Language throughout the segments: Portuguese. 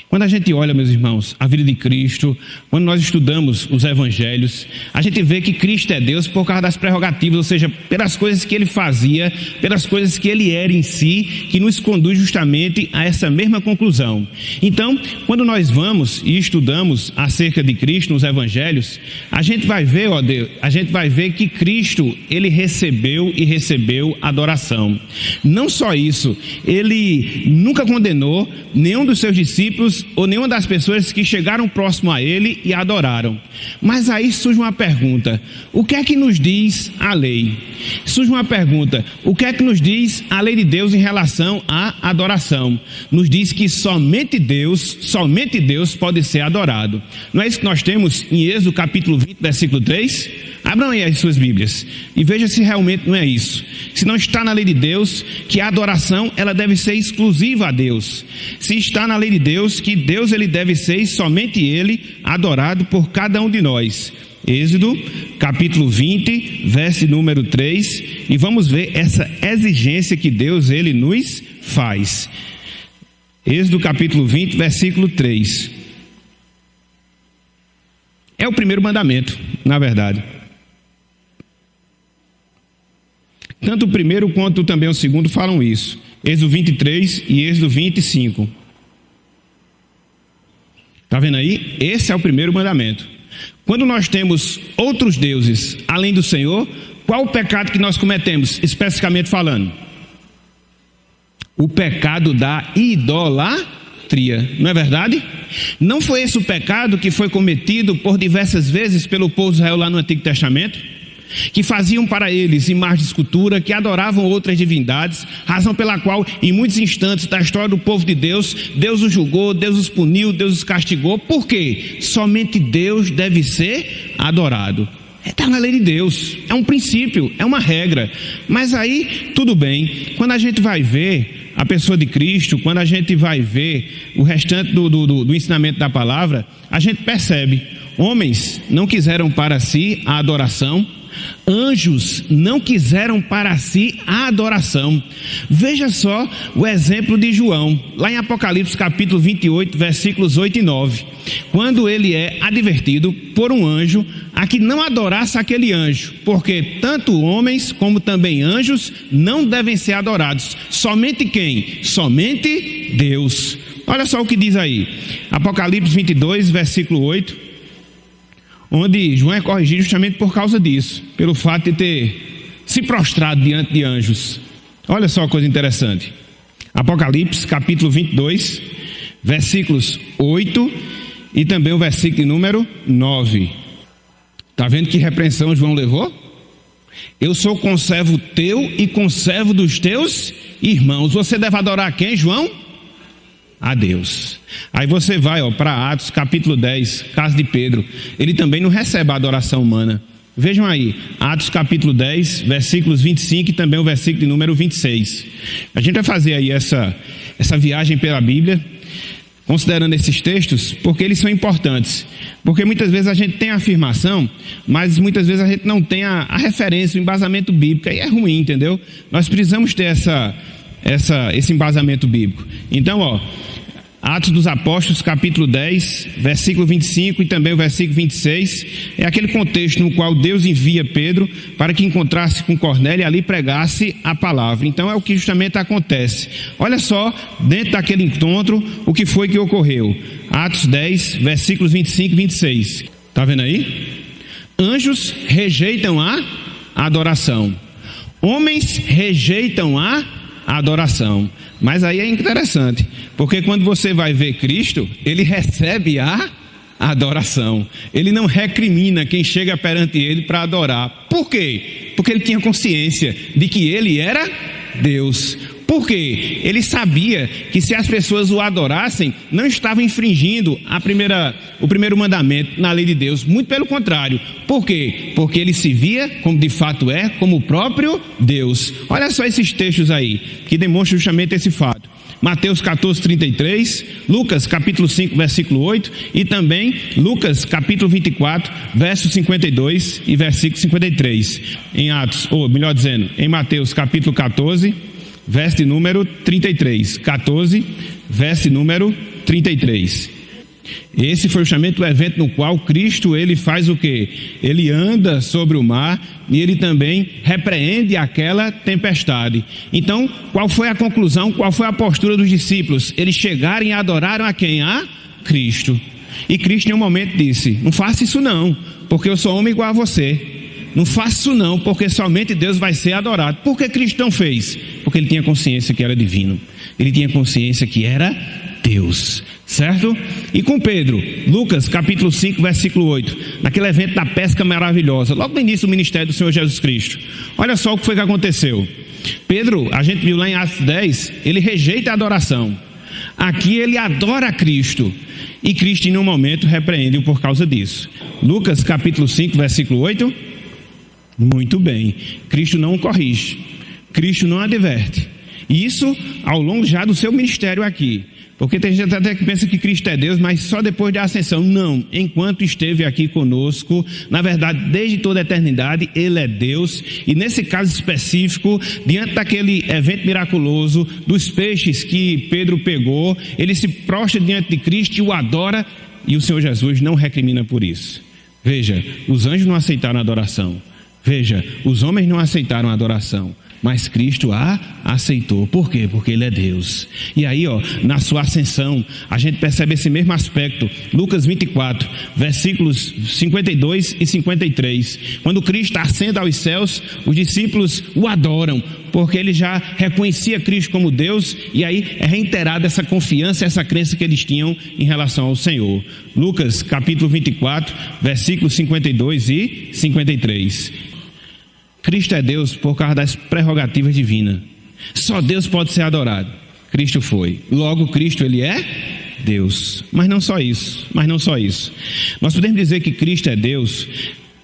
Quando a gente olha, meus irmãos, a vida de Cristo, quando nós estudamos os evangelhos, a gente vê que Cristo é Deus por causa das prerrogativas, ou seja, pelas coisas que ele fazia, pelas coisas que ele era em si, que nos conduz justamente a essa mesma conclusão. Então, quando nós vamos e estudamos acerca de Cristo nos evangelhos, a gente vai ver, ó Deus, a gente vai ver que Cristo, ele recebeu adoração. Não só isso, ele nunca condenou nenhum dos seus discípulos ou nenhuma das pessoas que chegaram próximo a ele e adoraram. Mas aí surge uma pergunta: o que é que nos diz a lei? Surge uma pergunta: o que é que nos diz a lei de Deus em relação à adoração? Nos diz que somente Deus pode ser adorado. Não é isso que nós temos em Êxodo capítulo 20, versículo 3? Abram aí as suas Bíblias e veja se realmente não é isso. Se não está na lei de Deus que a adoração ela deve ser exclusiva a Deus. Se está na lei de Deus que Deus ele deve ser e somente ele adorado por cada um de nós. Êxodo capítulo 20, verso número 3, e vamos ver essa exigência que Deus ele nos faz. Êxodo capítulo 20, versículo 3. É o primeiro mandamento, na verdade. Tanto o primeiro quanto também o segundo falam isso. Êxodo 23 e Êxodo 25. Está vendo aí? Esse é o primeiro mandamento. Quando nós temos outros deuses além do Senhor, qual o pecado que nós cometemos, especificamente falando? O pecado da idolatria, não é verdade? Não foi esse o pecado que foi cometido por diversas vezes pelo povo de Israel lá no Antigo Testamento? Que faziam para eles imagens de escultura, que adoravam outras divindades, razão pela qual em muitos instantes da história do povo de Deus, Deus os julgou, Deus os puniu, Deus os castigou. Por quê? Somente Deus deve ser adorado. Está na lei de Deus, é um princípio, é uma regra. Mas aí, tudo bem, quando a gente vai ver a pessoa de Cristo, quando a gente vai ver o restante do ensinamento da palavra, a gente percebe, homens não quiseram para si a adoração, anjos não quiseram para si a adoração. Veja só o exemplo de João, lá em Apocalipse capítulo 28, versículos 8 e 9, quando ele é advertido por um anjo a que não adorasse aquele anjo, porque tanto homens como também anjos não devem ser adorados. Somente quem? Somente Deus. Olha só o que diz aí, Apocalipse 22, versículo 8, onde João é corrigido justamente por causa disso, pelo fato de ter se prostrado diante de anjos. Olha só a coisa interessante. Apocalipse capítulo 22, versículos 8 e também o versículo número 9. Está vendo que repreensão João levou? Eu sou conservo teu e conservo dos teus irmãos. Você deve adorar quem, João? A Deus. Aí você vai para Atos capítulo 10, caso de Pedro. Ele também não recebe a adoração humana. Vejam aí, Atos capítulo 10, versículos 25 e também o versículo de número 26. A gente vai fazer aí essa viagem pela Bíblia, considerando esses textos, porque eles são importantes. Porque muitas vezes a gente tem a afirmação, mas muitas vezes a gente não tem a referência, o embasamento bíblico. Aí é ruim, entendeu? Nós precisamos ter esse embasamento bíblico. Então, Atos dos Apóstolos, capítulo 10, versículo 25 e também o versículo 26, é aquele contexto no qual Deus envia Pedro para que encontrasse com Cornélio e ali pregasse a palavra. Então é o que justamente acontece. Olha só, dentro daquele encontro, o que foi que ocorreu. Atos 10, versículos 25 e 26. Está vendo aí? Anjos rejeitam a adoração. Homens rejeitam a adoração. Mas aí é interessante, porque quando você vai ver Cristo, ele recebe a adoração. Ele não recrimina quem chega perante ele para adorar. Por quê? Porque ele tinha consciência de que ele era Deus. Por quê? Ele sabia que se as pessoas o adorassem, não estavam infringindo o primeiro mandamento na lei de Deus. Muito pelo contrário. Por quê? Porque ele se via, como de fato é, como o próprio Deus. Olha só esses textos aí, que demonstram justamente esse fato. Mateus 14, 33, Lucas capítulo 5, versículo 8 e também Lucas capítulo 24, verso 52 e versículo 53. Em Mateus capítulo 14, verso número 33. 14, verso número 33. Esse foi justamente o evento no qual Cristo, ele faz o quê? Ele anda sobre o mar e ele também repreende aquela tempestade. Então, qual foi a conclusão? Qual foi a postura dos discípulos? Eles chegaram e adoraram a quem? A Cristo. E Cristo em um momento disse: não faça isso não, porque eu sou homem igual a você. Não faça isso não, porque somente Deus vai ser adorado. Por que Cristo não fez? Porque ele tinha consciência que era divino. Ele tinha consciência que era Deus, certo? E com Pedro, Lucas capítulo 5, versículo 8, naquele evento da pesca maravilhosa, logo no início do ministério do Senhor Jesus Cristo. Olha só o que foi que aconteceu. Pedro, a gente viu lá em Atos 10, ele rejeita a adoração. Aqui ele adora a Cristo. E Cristo em um momento repreende-o por causa disso. Lucas capítulo 5, versículo 8. Muito bem. Cristo não o corrige. Cristo não adverte. Isso ao longo já do seu ministério aqui. Porque tem gente até que pensa que Cristo é Deus, mas só depois da ascensão. Não, enquanto esteve aqui conosco, na verdade, desde toda a eternidade, Ele é Deus. E nesse caso específico, diante daquele evento miraculoso, dos peixes que Pedro pegou, ele se prostra diante de Cristo e o adora, e o Senhor Jesus não recrimina por isso. Veja, os anjos não aceitaram a adoração. Veja, os homens não aceitaram a adoração. Mas Cristo a aceitou. Por quê? Porque Ele é Deus. E aí, na sua ascensão, a gente percebe esse mesmo aspecto. Lucas 24, versículos 52 e 53. Quando Cristo ascende aos céus, os discípulos o adoram, porque ele já reconhecia Cristo como Deus, e aí é reiterada essa confiança, essa crença que eles tinham em relação ao Senhor. Lucas capítulo 24, versículos 52 e 53. Cristo é Deus por causa das prerrogativas divinas. Só Deus pode ser adorado. Cristo foi. Logo, Cristo, ele é Deus. Mas não só isso. Nós podemos dizer que Cristo é Deus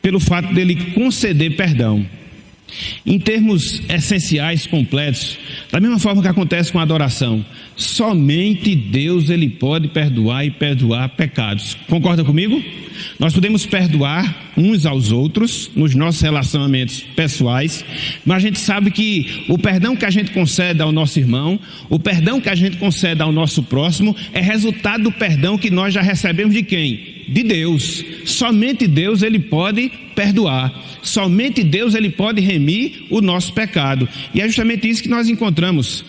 pelo fato dele conceder perdão. Em termos essenciais, completos, da mesma forma que acontece com a adoração, somente Deus ele pode perdoar e perdoar pecados. Concorda comigo? Nós podemos perdoar uns aos outros nos nossos relacionamentos pessoais, mas a gente sabe que o perdão que a gente concede ao nosso irmão, o perdão que a gente concede ao nosso próximo, é resultado do perdão que nós já recebemos de quem? De Deus. Somente Deus ele pode perdoar. Somente Deus ele pode remir o nosso pecado. E é justamente isso que nós encontramos.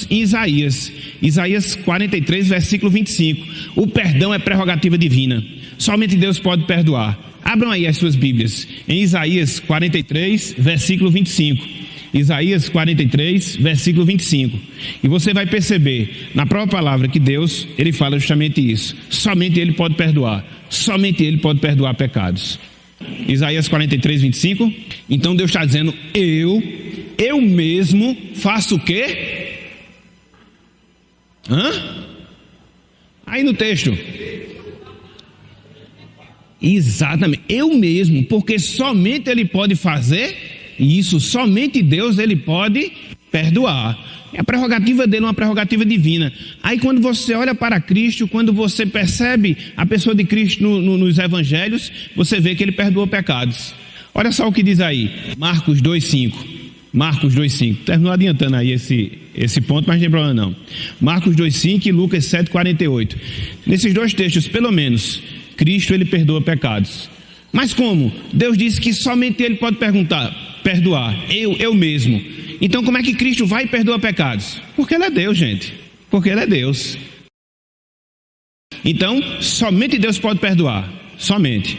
Em Isaías. Isaías 43, versículo 25. O perdão é prerrogativa divina. Somente Deus pode perdoar. Abram aí as suas Bíblias. Em Isaías 43, versículo 25. Isaías 43, versículo 25. E você vai perceber na própria palavra que Deus, ele fala justamente isso. Somente Ele pode perdoar. Somente Ele pode perdoar pecados. Isaías 43, 25. Então Deus está dizendo: eu mesmo faço o quê? Aí no texto. Exatamente, eu mesmo, porque somente Ele pode fazer isso, somente Deus ele pode perdoar. A prerrogativa dele é uma prerrogativa divina. Aí quando você olha para Cristo, quando você percebe a pessoa de Cristo nos evangelhos, você vê que ele perdoa pecados. Olha só o que diz aí, Marcos 2,5. Marcos 2,5. Terminou adiantando aí esse ponto, mas não tem problema não. Marcos 2,5 e Lucas 7,48. Nesses dois textos, pelo menos, Cristo ele perdoa pecados. Mas como? Deus disse que somente Ele pode perdoar. Eu mesmo. Então como é que Cristo vai e perdoa pecados? Porque Ele é Deus, gente. Porque Ele é Deus. Então, somente Deus pode perdoar. Somente.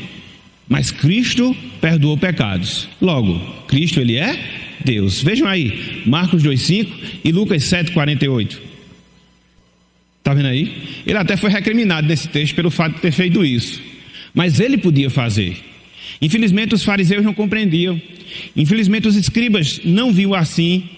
Mas Cristo perdoou pecados. Logo, Cristo ele é Deus. Vejam aí, Marcos 2,5 e Lucas 7,48. Está vendo aí? Ele até foi recriminado nesse texto pelo fato de ter feito isso. Mas ele podia fazer. Infelizmente os fariseus não compreendiam. Infelizmente os escribas não viam assim,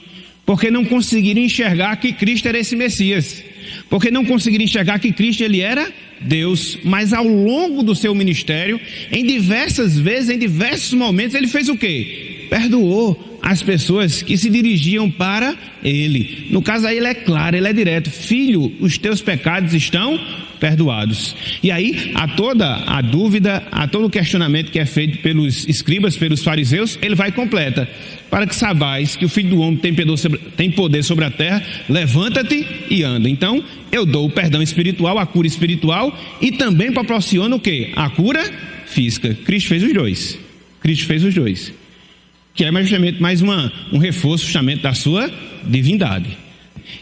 porque não conseguiram enxergar que Cristo era esse Messias. Porque não conseguiram enxergar que Cristo ele era Deus. Mas ao longo do seu ministério, em diversas vezes, em diversos momentos, ele fez o quê? Perdoou, as pessoas que se dirigiam para ele. No caso aí ele é claro, ele é direto: filho, os teus pecados estão perdoados. E aí, a toda a dúvida, a todo o questionamento que é feito pelos escribas, pelos fariseus, ele vai e completa: para que saibais que o Filho do Homem tem poder sobre a terra, levanta-te e anda. Então, eu dou o perdão espiritual, a cura espiritual, e também proporciono o quê? A cura física. Cristo fez os dois. Cristo fez os dois. Que é justamente mais um reforço justamente da sua divindade.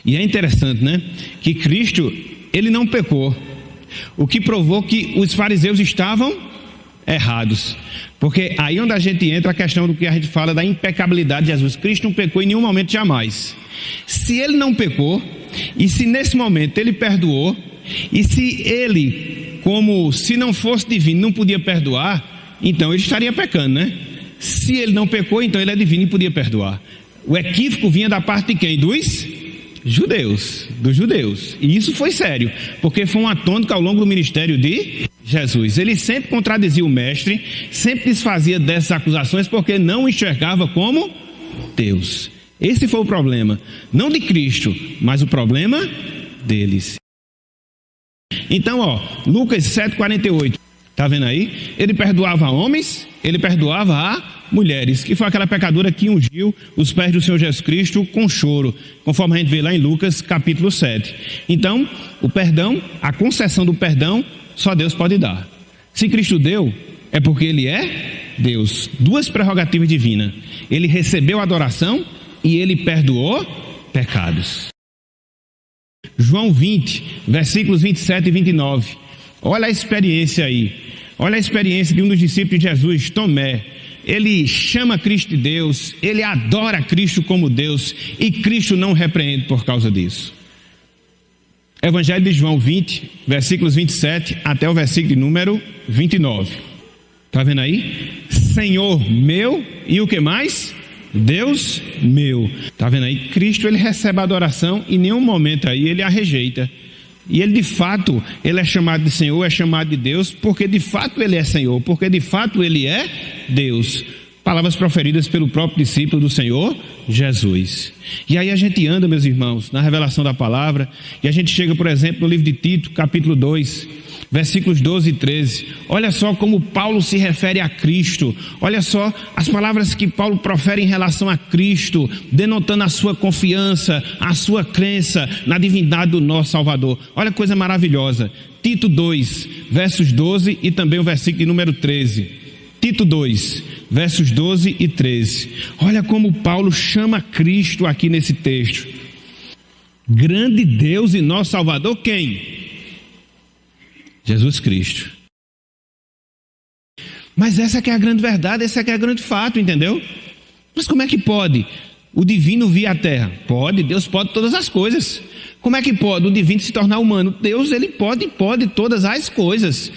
E é interessante, né? Que Cristo, ele não pecou. O que provou que os fariseus estavam errados. Porque aí onde a gente entra a questão do que a gente fala da impecabilidade de Jesus. Cristo não pecou em nenhum momento, jamais. Se ele não pecou, e se nesse momento ele perdoou, e se ele, como se não fosse divino, não podia perdoar, então ele estaria pecando, né? Se ele não pecou, então ele é divino e podia perdoar. O equívoco vinha da parte de quem? Dos judeus. E isso foi sério, porque foi uma tônica ao longo do ministério de Jesus. Ele sempre contradizia o mestre, sempre desfazia dessas acusações, porque não o enxergava como Deus. Esse foi o problema, não de Cristo, mas o problema deles. Então, Lucas 7,48, tá vendo aí? Ele perdoava homens, ele perdoava a mulheres, que foi aquela pecadora que ungiu os pés do Senhor Jesus Cristo com choro, conforme a gente vê lá em Lucas capítulo 7. Então, o perdão, a concessão do perdão, só Deus pode dar. Se Cristo deu, é porque Ele é Deus. Duas prerrogativas divinas: Ele recebeu a adoração e Ele perdoou pecados. João 20, versículos 27 e 29. Olha a experiência aí. Olha a experiência de um dos discípulos de Jesus, Tomé. Ele chama Cristo de Deus, ele adora Cristo como Deus, e Cristo não repreende por causa disso. Evangelho de João 20, versículos 27 até o versículo de número 29. Está vendo aí? Senhor meu, e o que mais? Deus meu. Está vendo aí? Cristo, ele recebe a adoração, e em nenhum momento aí ele a rejeita. E ele de fato, ele é chamado de Senhor, é chamado de Deus, porque de fato ele é Senhor, porque de fato ele é Deus. Palavras proferidas pelo próprio discípulo do Senhor Jesus. E aí a gente anda, meus irmãos, na revelação da palavra, e a gente chega, por exemplo, no livro de Tito, capítulo 2, versículos 12 e 13. Olha só como Paulo se refere a Cristo. Olha só as palavras que Paulo profere em relação a Cristo, denotando a sua confiança, a sua crença na divindade do nosso Salvador. Olha que coisa maravilhosa. Tito 2, versos 12 e também o versículo de número 13. Tito 2, versos 12 e 13. Olha como Paulo chama Cristo aqui nesse texto. Grande Deus e nosso Salvador, quem? Jesus Cristo. Mas essa que é a grande verdade, essa que é o grande fato, entendeu? Mas como é que pode o divino vir à terra? Pode, Deus pode todas as coisas. Como é que pode o divino se tornar humano? Deus, ele pode todas as coisas.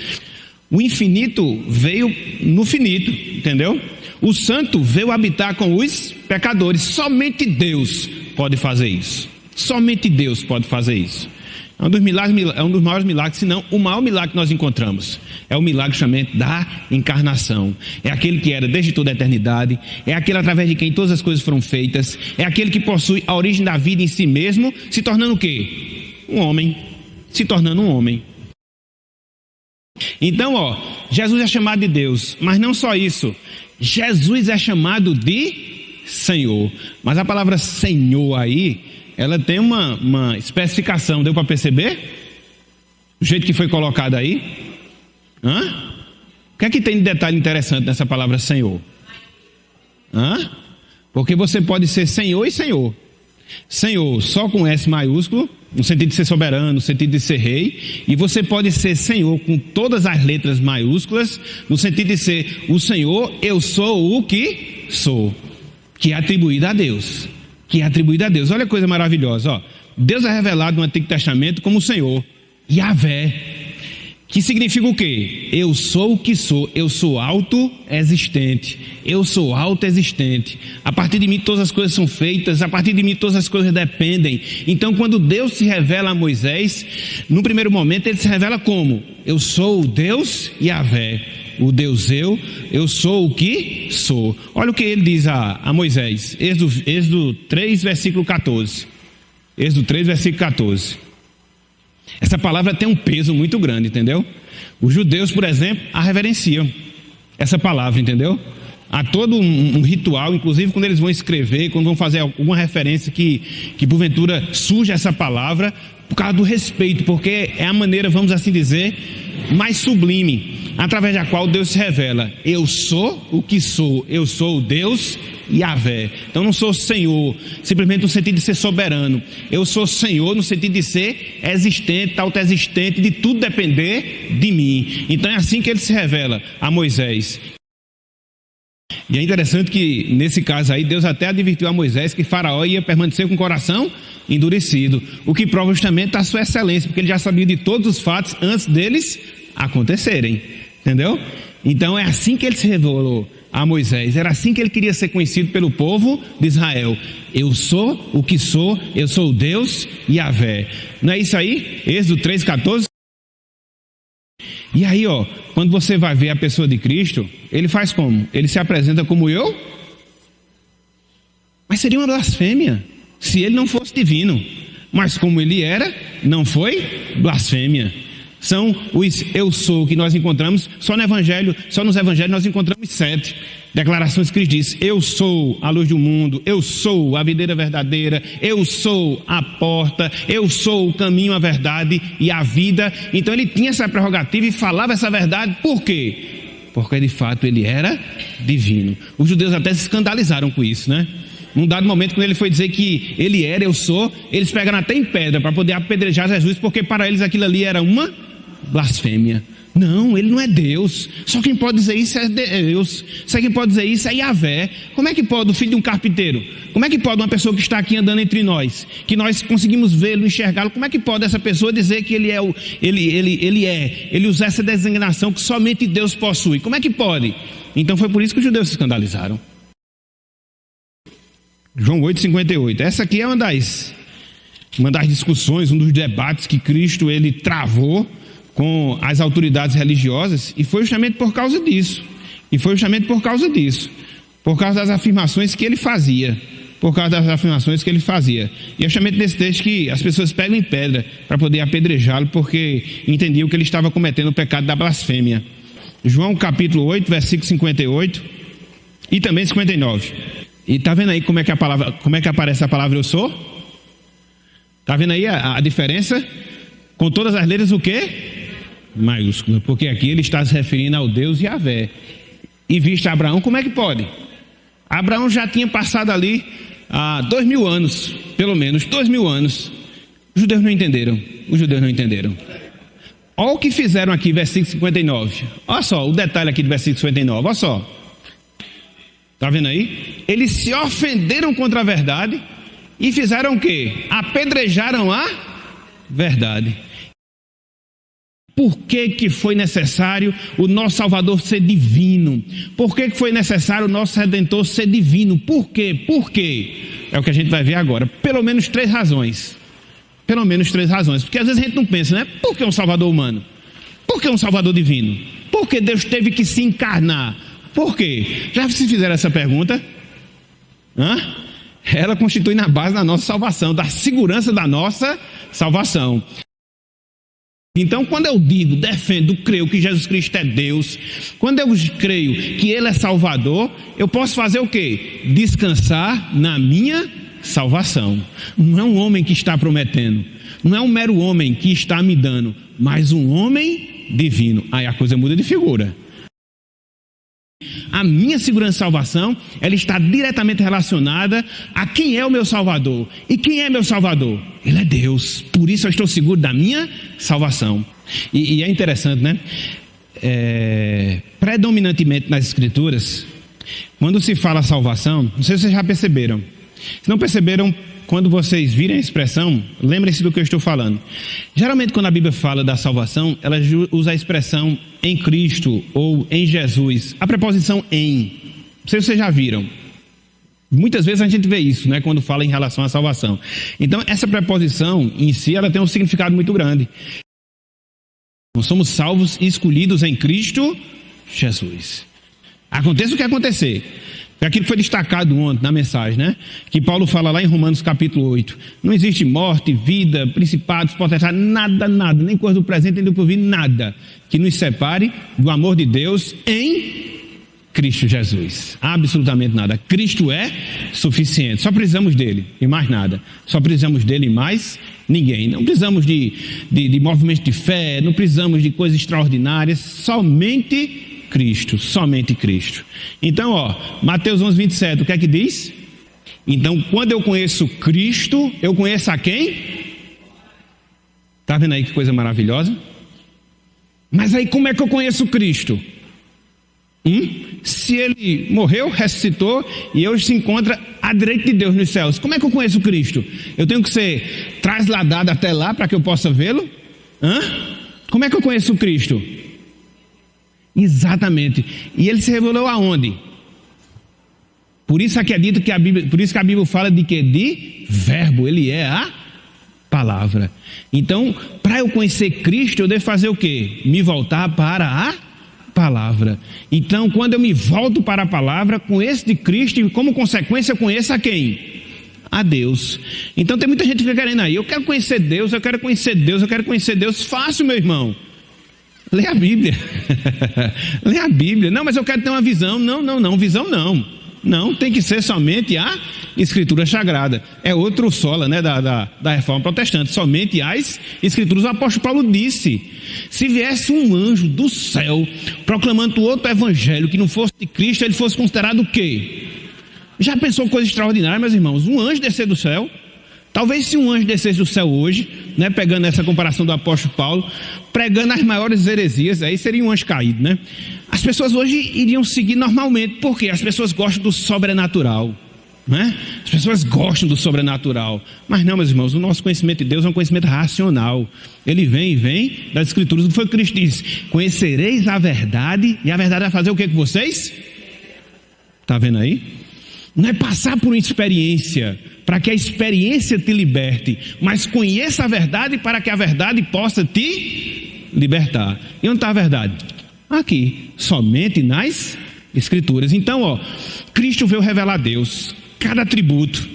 O infinito veio no finito, entendeu? O santo veio habitar com os pecadores. Somente Deus pode fazer isso. Somente Deus pode fazer isso. É um dos maiores milagres, se não o maior milagre que nós encontramos. É o milagre justamente da encarnação. É aquele que era desde toda a eternidade. É aquele através de quem todas as coisas foram feitas. É aquele que possui a origem da vida em si mesmo, se tornando o quê? Um homem. Se tornando um homem. Então, Jesus é chamado de Deus, mas não só isso. Jesus é chamado de Senhor. Mas a palavra Senhor aí, ela tem uma especificação, deu para perceber? Do jeito que foi colocado aí? O que é que tem de detalhe interessante nessa palavra Senhor? Porque você pode ser Senhor e Senhor. Senhor só com S maiúsculo, no sentido de ser soberano, no sentido de ser rei. E você pode ser Senhor com todas as letras maiúsculas, no sentido de ser o Senhor, eu sou o que sou, que é atribuído a Deus. Que é atribuído a Deus. Olha que coisa maravilhosa, Deus é revelado no Antigo Testamento como o Senhor, Yahvé. Que significa o quê? Eu sou o que sou, eu sou autoexistente, eu sou autoexistente. A partir de mim todas as coisas são feitas, a partir de mim todas as coisas dependem. Então quando Deus se revela a Moisés, no primeiro momento ele se revela como? Eu sou o Deus Yahvé, o Deus eu sou o que sou. Olha o que ele diz a Moisés, Êxodo 3, versículo 14. Êxodo 3, versículo 14. Essa palavra tem um peso muito grande, entendeu? Os judeus, por exemplo, a reverenciam essa palavra, entendeu? Há todo um ritual, inclusive quando eles vão escrever, quando vão fazer alguma referência que porventura surge essa palavra, por causa do respeito, porque é a maneira, vamos assim dizer, mais sublime, através da qual Deus se revela. Eu sou o que sou, eu sou o Deus Yahvé. Então não sou Senhor simplesmente no sentido de ser soberano, eu sou Senhor no sentido de ser existente, autoexistente, de tudo depender de mim. Então é assim que ele se revela a Moisés. E é interessante que nesse caso aí Deus até advertiu a Moisés que Faraó ia permanecer com o coração endurecido, o que prova justamente a sua excelência, porque ele já sabia de todos os fatos antes deles acontecerem, entendeu? Então é assim que ele se revelou a Moisés, era assim que ele queria ser conhecido pelo povo de Israel. Eu sou o que sou, eu sou o Deus Yahvé. Não é isso aí? Êxodo 3,14. E aí, quando você vai ver a pessoa de Cristo, ele faz como? Ele se apresenta como eu? Mas seria uma blasfêmia se ele não fosse divino. Mas como ele era, não foi blasfêmia. São os eu sou que nós encontramos só no Evangelho, só nos Evangelhos nós encontramos 7 declarações que ele diz: eu sou a luz do mundo, eu sou a videira verdadeira, eu sou a porta, eu sou o caminho, a verdade e a vida. Então ele tinha essa prerrogativa e falava essa verdade. Por quê? Porque de fato ele era divino. Os judeus até se escandalizaram com isso, né? Num dado momento, quando ele foi dizer que ele era, eu sou, eles pegaram até em pedra para poder apedrejar Jesus, porque para eles aquilo ali era uma blasfêmia. Não, ele não é Deus. Só quem pode dizer isso é Deus. Só quem pode dizer isso é Yahvé. Como é que pode o filho de um carpinteiro? Como é que pode uma pessoa que está aqui andando entre nós, que nós conseguimos vê-lo, enxergá-lo, como é que pode essa pessoa dizer que ele é ele usa essa designação que somente Deus possui? Como é que pode? Então foi por isso que os judeus se escandalizaram. João 8,58. Essa aqui é uma das discussões, um dos debates que Cristo ele travou com as autoridades religiosas, e foi justamente por causa disso. Por causa das afirmações que ele fazia. E é justamente nesse texto que as pessoas pegam em pedra para poder apedrejá-lo, porque entendiam que ele estava cometendo o pecado da blasfêmia. João capítulo 8, versículo 58 e também 59. E está vendo aí como é que aparece a palavra eu sou? Está vendo aí a diferença? Com todas as letras o quê? Maiúscula, porque aqui ele está se referindo ao Deus Yahvé. E visto Abraão, como é que pode? Abraão já tinha passado ali há 2000 anos, pelo menos 2000 anos. Os judeus não entenderam. Olha o que fizeram aqui, versículo 59. Olha só o detalhe aqui do versículo 59, olha só. Está vendo aí? Eles se ofenderam contra a verdade e fizeram o quê? Apedrejaram a verdade. Por que foi necessário o nosso Salvador ser divino? Por que foi necessário o nosso Redentor ser divino? Por quê? É o que a gente vai ver agora. Pelo menos 3 razões. Porque às vezes a gente não pensa, né? Por que um Salvador humano? Por que um Salvador divino? Por que Deus teve que se encarnar? Por quê? Já se fizeram essa pergunta? Ela constitui na base da nossa salvação, da segurança da nossa salvação. Então, quando eu digo, defendo, creio que Jesus Cristo é Deus, quando eu creio que Ele é Salvador, eu posso fazer o quê? Descansar na minha salvação. Não é um homem que está prometendo, não é um mero homem que está me dando, mas um homem divino. Aí a coisa muda de figura. A minha segurança de salvação, ela está diretamente relacionada a quem é o meu Salvador. E quem é meu Salvador? Ele é Deus. Por isso eu estou seguro da minha salvação. E é interessante, né? Predominantemente nas Escrituras, quando se fala salvação, não sei se vocês já perceberam. Se não perceberam, quando vocês virem a expressão, lembrem-se do que eu estou falando. Geralmente, quando a Bíblia fala da salvação, ela usa a expressão em Cristo ou em Jesus. A preposição em. Não sei se vocês já viram. Muitas vezes a gente vê isso, né, quando fala em relação à salvação. Então, essa preposição em si, ela tem um significado muito grande. Nós somos salvos e escolhidos em Cristo Jesus. Aconteça o que acontecer. Foi aquilo que foi destacado ontem na mensagem, né? Que Paulo fala lá em Romanos capítulo 8. Não existe morte, vida, principados, potestades, nada, nem coisa do presente, nem do porvir, nada que nos separe do amor de Deus em Cristo Jesus. Absolutamente nada. Cristo é suficiente. Só precisamos dele e mais nada. Só precisamos dele e mais ninguém. Não precisamos de movimentos de fé, não precisamos de coisas extraordinárias, somente Cristo, somente Cristo. Então, Mateus 11, 27, o que é que diz? Então, quando eu conheço Cristo, eu conheço a quem? Está vendo aí que coisa maravilhosa? Mas aí como é que eu conheço Cristo? Se ele morreu, ressuscitou e hoje se encontra à direita de Deus nos céus, como é que eu conheço Cristo? Eu tenho que ser trasladado até lá para que eu possa vê-lo? Como é que eu conheço Cristo? Exatamente. E ele se revelou aonde? Por isso que é dito que a Bíblia fala de quê? De verbo. Ele é a palavra. Então, para eu conhecer Cristo, eu devo fazer o quê? Me voltar para a palavra. Então, quando eu me volto para a palavra, conheço de Cristo e como consequência eu conheço a quem? A Deus. Então tem muita gente que fica querendo aí, eu quero conhecer Deus, eu quero conhecer Deus, eu quero conhecer Deus. Fácil, meu irmão. Lê a Bíblia. Lê a Bíblia. Não, mas eu quero ter uma visão. Não, visão não. Não, tem que ser somente a Escritura Sagrada. É outro sola, né, da Reforma Protestante. Somente as Escrituras. O apóstolo Paulo disse, se viesse um anjo do céu proclamando outro evangelho que não fosse de Cristo, ele fosse considerado o quê? Já pensou coisa extraordinária, meus irmãos? Um anjo descer do céu. Talvez se um anjo descesse do céu hoje, né, pegando essa comparação do apóstolo Paulo, pregando as maiores heresias, aí seria um anjo caído, né? As pessoas hoje iriam seguir normalmente, porque as pessoas gostam do sobrenatural, né? As pessoas gostam do sobrenatural. Mas não, meus irmãos, o nosso conhecimento de Deus é um conhecimento racional. Ele vem das Escrituras. Não foi o que Cristo disse? Conhecereis a verdade, e a verdade vai fazer o que com vocês? Está vendo aí? Não é passar por uma experiência para que a experiência te liberte, mas conheça a verdade para que a verdade possa te libertar. E onde está a verdade? Aqui, somente nas Escrituras. Então, Cristo veio revelar a Deus, cada atributo.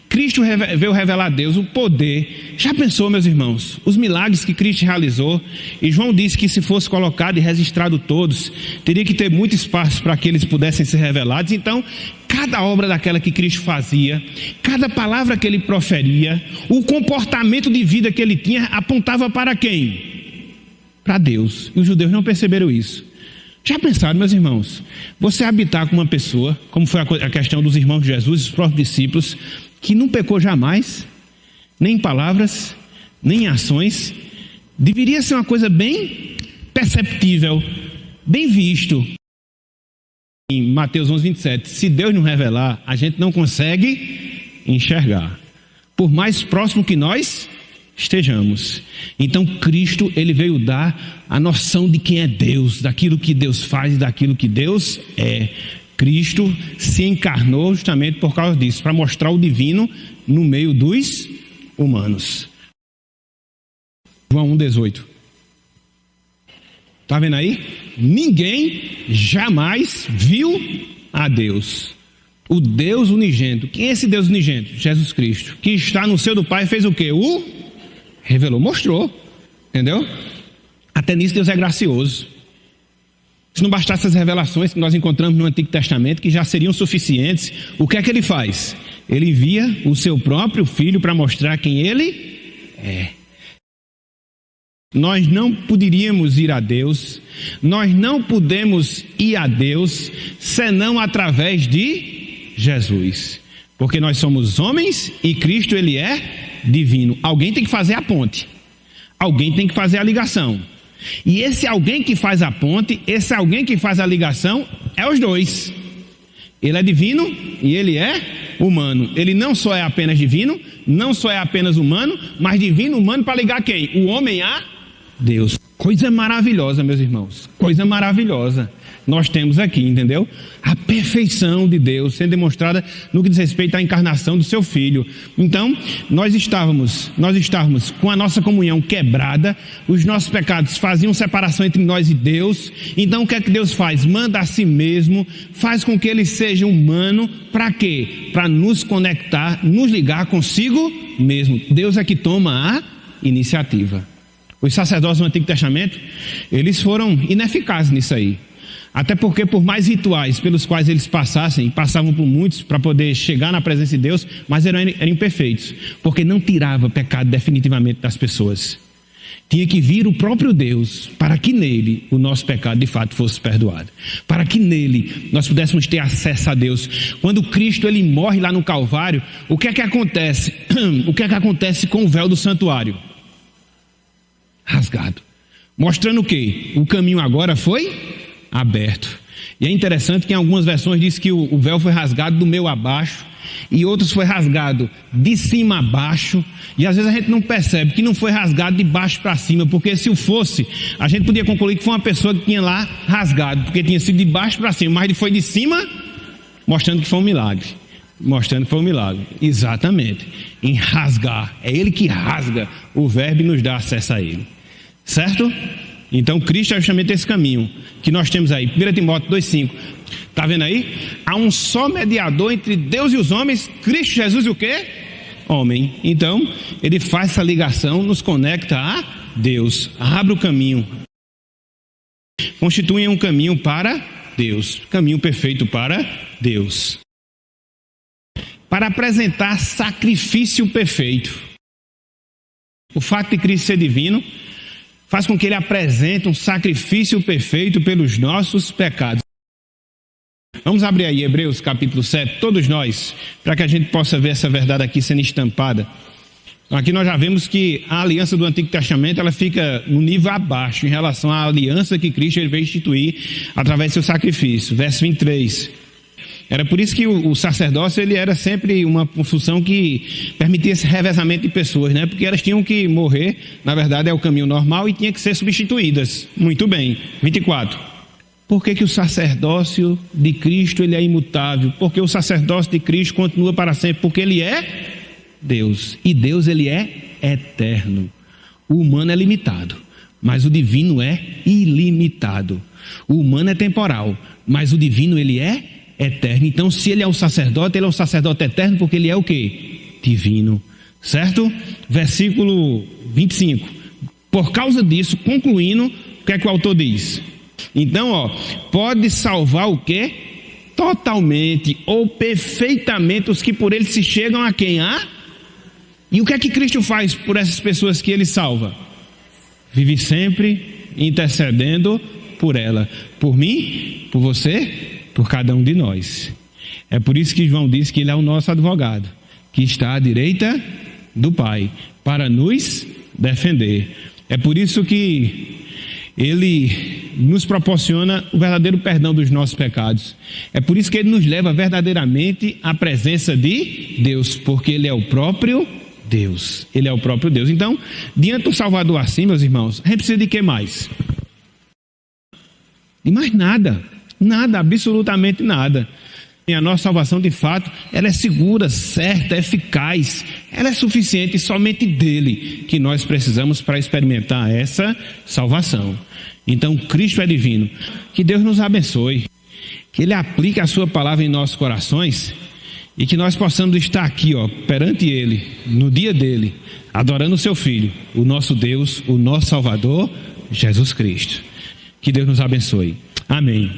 Cristo veio revelar a Deus o poder. Já pensou, meus irmãos, os milagres que Cristo realizou? E João disse que se fosse colocado e registrado todos, teria que ter muito espaço para que eles pudessem ser revelados. Então, cada obra daquela que Cristo fazia, cada palavra que ele proferia, o comportamento de vida que ele tinha, apontava para quem? Para Deus. E os judeus não perceberam isso. Já pensaram, meus irmãos, você habitar com uma pessoa, como foi a questão dos irmãos de Jesus, os próprios discípulos, que não pecou jamais, nem em palavras, nem em ações, deveria ser uma coisa bem perceptível, bem visto. Em Mateus 11, 27, se Deus não revelar, a gente não consegue enxergar, por mais próximo que nós estejamos. Então Cristo, ele veio dar a noção de quem é Deus, daquilo que Deus faz, daquilo que Deus é. Cristo se encarnou justamente por causa disso, para mostrar o divino no meio dos humanos. João 1,18. Está vendo aí? Ninguém jamais viu a Deus. O Deus unigênito. Quem é esse Deus unigênito? Jesus Cristo. Que está no seio do Pai, fez o quê? Revelou, mostrou. Entendeu? Até nisso Deus é gracioso. Se não bastasse as revelações que nós encontramos no Antigo Testamento, que já seriam suficientes, o que é que ele faz? Ele envia o seu próprio Filho para mostrar quem ele é. Nós não poderíamos ir a Deus, nós não podemos ir a Deus, senão através de Jesus. Porque nós somos homens e Cristo, ele é divino. Alguém tem que fazer a ponte. Alguém tem que fazer a ligação. E esse alguém que faz a ponte, esse alguém que faz a ligação, é os dois. Ele é divino e ele é humano. Ele não só é apenas divino, não só é apenas humano, mas divino humano para ligar quem? O homem a Deus. Coisa maravilhosa, meus irmãos. Coisa maravilhosa. Nós temos aqui, entendeu? A perfeição de Deus sendo demonstrada no que diz respeito à encarnação do seu Filho. Então, nós estávamos com a nossa comunhão quebrada, os nossos pecados faziam separação entre nós e Deus. Então, o que é que Deus faz? Manda a si mesmo, faz com que ele seja humano, para quê? Para nos conectar, nos ligar consigo mesmo. Deus é que toma a iniciativa. Os sacerdotes do Antigo Testamento, eles foram ineficazes nisso aí. Até porque, por mais rituais pelos quais eles passavam por muitos para poder chegar na presença de Deus, mas eram imperfeitos, porque não tirava pecado definitivamente das pessoas. Tinha que vir o próprio Deus para que nele o nosso pecado de fato fosse perdoado, para que nele nós pudéssemos ter acesso a Deus. Quando Cristo ele morre lá no Calvário, o que é que acontece? O que é que acontece com o véu do santuário? Rasgado, mostrando o quê? O caminho agora foi aberto. E é interessante que em algumas versões diz que o véu foi rasgado do meio a baixo, e outros foi rasgado de cima a baixo, e às vezes a gente não percebe que não foi rasgado de baixo para cima, porque se o fosse, a gente podia concluir que foi uma pessoa que tinha lá rasgado, porque tinha sido de baixo para cima, mas ele foi de cima, mostrando que foi um milagre. Mostrando que foi um milagre. Exatamente. Em rasgar. É ele que rasga o verbo e nos dá acesso a ele. Certo? Então Cristo é justamente esse caminho que nós temos aí. 1 Timóteo 2,5. Está vendo aí? Há um só mediador entre Deus e os homens, Cristo Jesus e o quê? Homem. Então, ele faz essa ligação, nos conecta a Deus. Abre o caminho. Constitui um caminho para Deus. Caminho perfeito para Deus. Para apresentar sacrifício perfeito. O fato de Cristo ser divino faz com que ele apresente um sacrifício perfeito pelos nossos pecados. Vamos abrir aí Hebreus capítulo 7, todos nós, para que a gente possa ver essa verdade aqui sendo estampada. Aqui nós já vemos que a aliança do Antigo Testamento ela fica no nível abaixo em relação à aliança que Cristo ele veio instituir através do seu sacrifício. Verso 23. Era por isso que o sacerdócio ele era sempre uma função que permitia esse revezamento de pessoas, né? Porque elas tinham que morrer, na verdade é o caminho normal, e tinha que ser substituídas. Muito bem. 24. Por que o sacerdócio de Cristo ele é imutável? Porque o sacerdócio de Cristo continua para sempre, porque ele é Deus, e Deus ele é eterno. O humano é limitado, mas o divino é ilimitado. O humano é temporal, mas o divino ele é eterno. Então, se ele é um sacerdote, ele é um sacerdote eterno, porque ele é o quê? Divino. Certo? Versículo 25. Por causa disso, concluindo, o que é que o autor diz? Então, pode salvar o quê? Totalmente ou perfeitamente os que por ele se chegam a quem? E o que é que Cristo faz por essas pessoas que ele salva? Vive sempre intercedendo por ela. Por mim, por você, por cada um de nós. É por isso que João diz que ele é o nosso advogado, que está à direita do Pai, para nos defender. É por isso que ele nos proporciona o verdadeiro perdão dos nossos pecados. É por isso que ele nos leva verdadeiramente à presença de Deus, porque ele é o próprio Deus. Ele é o próprio Deus. Então, diante do Salvador assim, meus irmãos, a gente precisa de que mais? De mais nada. Nada, absolutamente nada. E a nossa salvação, de fato, ela é segura, certa, eficaz. Ela é suficiente e somente dele que nós precisamos para experimentar essa salvação. Então, Cristo é divino. Que Deus nos abençoe. Que ele aplique a sua palavra em nossos corações e que nós possamos estar aqui, perante ele, no dia dele, adorando o seu Filho, o nosso Deus, o nosso Salvador, Jesus Cristo. Que Deus nos abençoe. Amém.